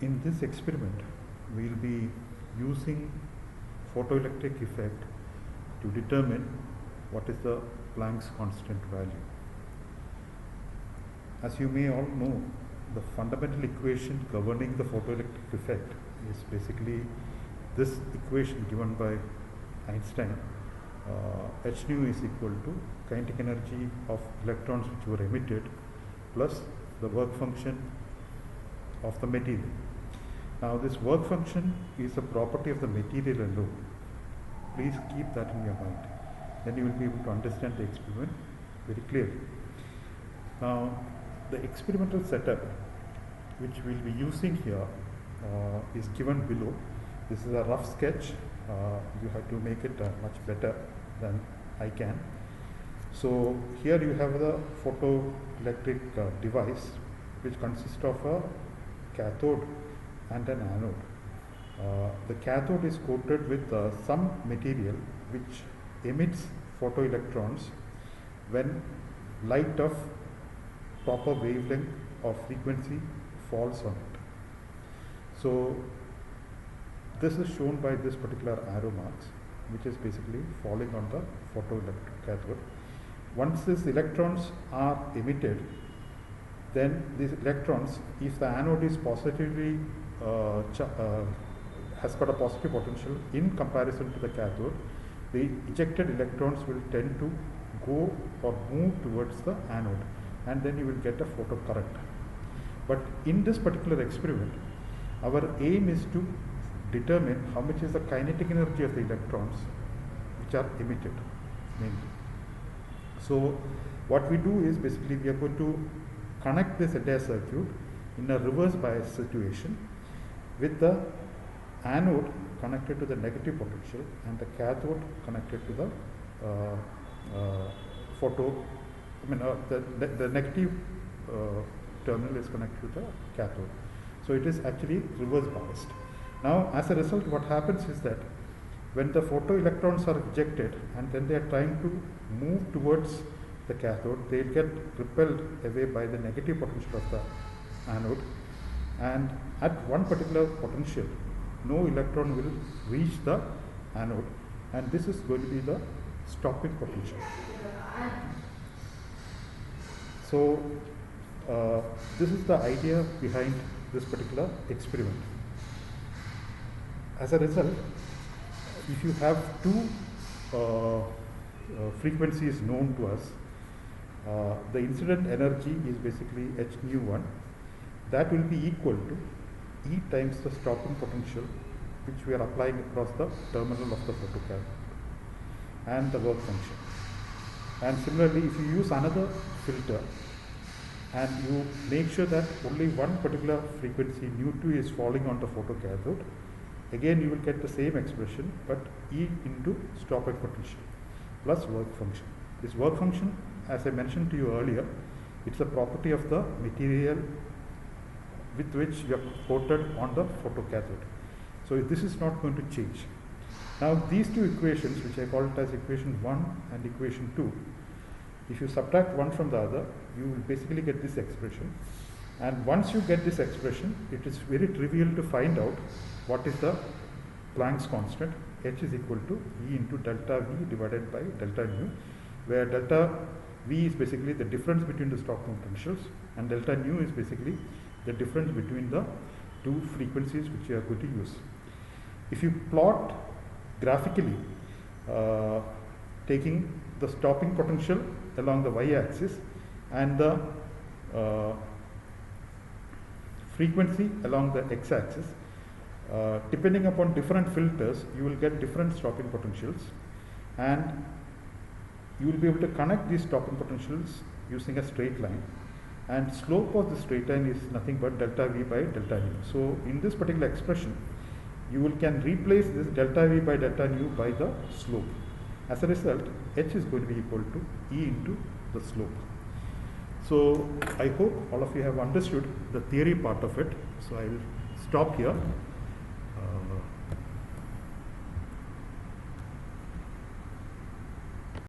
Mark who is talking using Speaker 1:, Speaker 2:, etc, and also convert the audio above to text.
Speaker 1: In this experiment, we will be using photoelectric effect to determine what is the Planck's constant value. As you may all know, the fundamental equation governing the photoelectric effect is basically this equation given by Einstein. H nu is equal to kinetic energy of electrons which were emitted plus the work function of the material. Now this work function is a property of the material alone. Please keep that in your mind. Then you will be able to understand the experiment very clearly. Now the experimental setup which we will be using here is given below. This is a rough sketch. You have to make it much better than I can. So here you have the photoelectric device which consists of a cathode and an anode. The cathode is coated with some material which emits photoelectrons when light of proper wavelength or frequency falls on it. So this is shown by this particular arrow marks, which is basically falling on the photoelectric cathode. Once these electrons are emitted, then these electrons, if the anode is positively has got a positive potential in comparison to the cathode, the ejected electrons will tend to go or move towards the anode, and then you will get a photocurrent. But in this particular experiment, our aim is to determine how much is the kinetic energy of the electrons which are emitted mainly. So what we do is basically we are going to connect this entire circuit in a reverse bias situation with the anode connected to the negative potential and the cathode connected to the the negative terminal is connected to the cathode. So it is actually reverse biased. Now as a result, what happens is that when the photoelectrons are ejected and then they are trying to move towards the cathode, they get repelled away by the negative potential of the anode, and at one particular potential no electron will reach the anode, and this is going to be the stopping potential. So this is the idea behind this particular experiment. As a result, if you have two frequencies known to us, the incident energy is basically h nu1. That will be equal to E times the stopping potential which we are applying across the terminal of the photocathode and the work function. And similarly, if you use another filter and you make sure that only one particular frequency nu2 is falling on the photocathode, again you will get the same expression, but E into stopping potential plus work function. This work function, as I mentioned to you earlier, it's a property of the material with which you are coated on the photocathode. So this is not going to change. Now these two equations, which I call it as equation 1 and equation 2, if you subtract one from the other, you will basically get this expression. And once you get this expression, it is very trivial to find out what is the Planck's constant. H is equal to E into delta V divided by delta nu, where delta V is basically the difference between the stopping potentials and delta nu is basically the difference between the two frequencies which you are going to use. If you plot graphically, taking the stopping potential along the y-axis and the frequency along the x-axis, depending upon different filters, you will get different stopping potentials, and you will be able to connect these stopping potentials using a straight line, and slope of the straight line is nothing but delta V by delta nu. So in this particular expression, you can replace this delta V by delta nu by the slope. As a result, H is going to be equal to E into the slope. So I hope all of you have understood the theory part of it. So I will stop here.